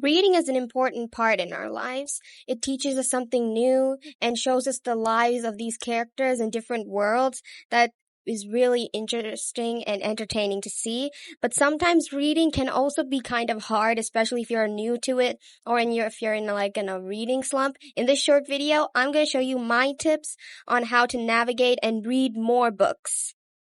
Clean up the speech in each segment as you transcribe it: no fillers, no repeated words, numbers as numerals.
Reading is an important part in our lives. It teaches us something new and shows us the lives of these characters in different worlds that is really interesting and entertaining to see. But sometimes reading can also be kind of hard, especially if you're new to it or if you're in a reading slump. In this short video, I'm going to show you my tips on how to navigate and read more books.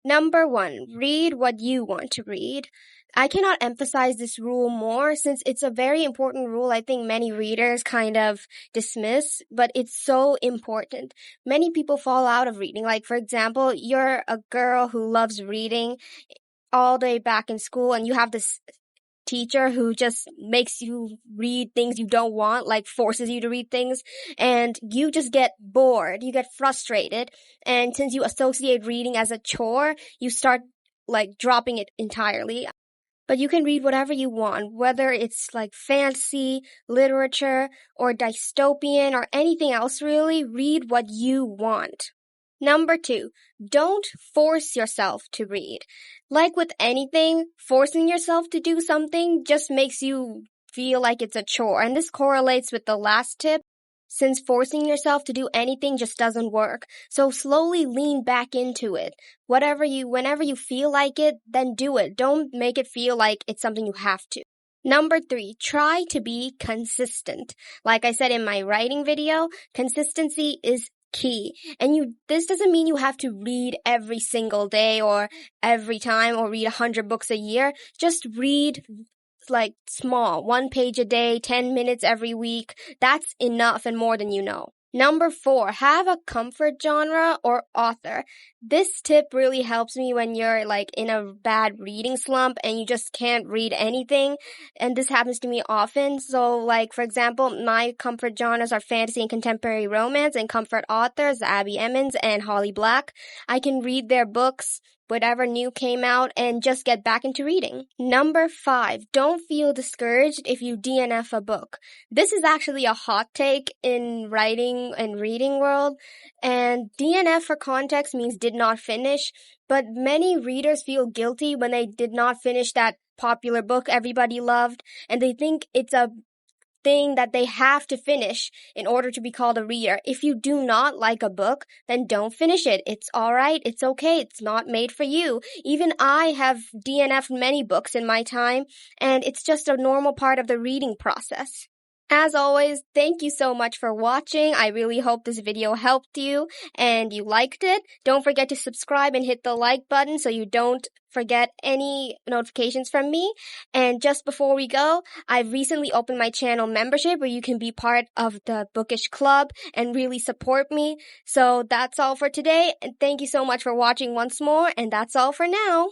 Number 1, read what you want to read. I cannot emphasize this rule more since it's a very important rule I think many readers kind of dismiss, but it's so important. Many people fall out of reading. Like, for example, you're a girl who loves reading all day back in school and you have this teacher who just makes you read things you don't want, like forces you to read things, and you just get bored, you get frustrated, and since you associate reading as a chore, you start dropping it entirely. But you can read whatever you want, whether it's like fantasy, literature, or dystopian, or anything else really. Read what you want. Number 2, don't force yourself to read. Like with anything, forcing yourself to do something just makes you feel like it's a chore. And this correlates with the last tip, since forcing yourself to do anything just doesn't work. So slowly lean back into it. Whenever you feel like it, then do it. Don't make it feel like it's something you have to. Number 3, try to be consistent. Like I said in my writing video, consistency is key. And this doesn't mean you have to read every single day or every time or read 100 books a year. Just read small, 1 page a day, 10 minutes every week. That's enough and more than you know. Number 4, have a comfort genre or author. This tip really helps me when you're in a bad reading slump and you just can't read anything. And this happens to me often. So for example, my comfort genres are fantasy and contemporary romance, and comfort authors, Abby Emmons and Holly Black. I can read their books, whatever new came out, and just get back into reading. Number 5, don't feel discouraged if you DNF a book. This is actually a hot take in writing and reading world, and DNF for context means did not finish, but many readers feel guilty when they did not finish that popular book everybody loved, and they think it's a thing that they have to finish in order to be called a reader. If you do not like a book, then don't finish it. It's alright. It's okay. It's not made for you. Even I have DNF'd many books in my time, and it's just a normal part of the reading process. As always, thank you so much for watching. I really hope this video helped you and you liked it. Don't forget to subscribe and hit the like button so you don't forget any notifications from me. And just before we go, I've recently opened my channel membership where you can be part of the Bookish Club and really support me. So that's all for today. And thank you so much for watching once more. And that's all for now.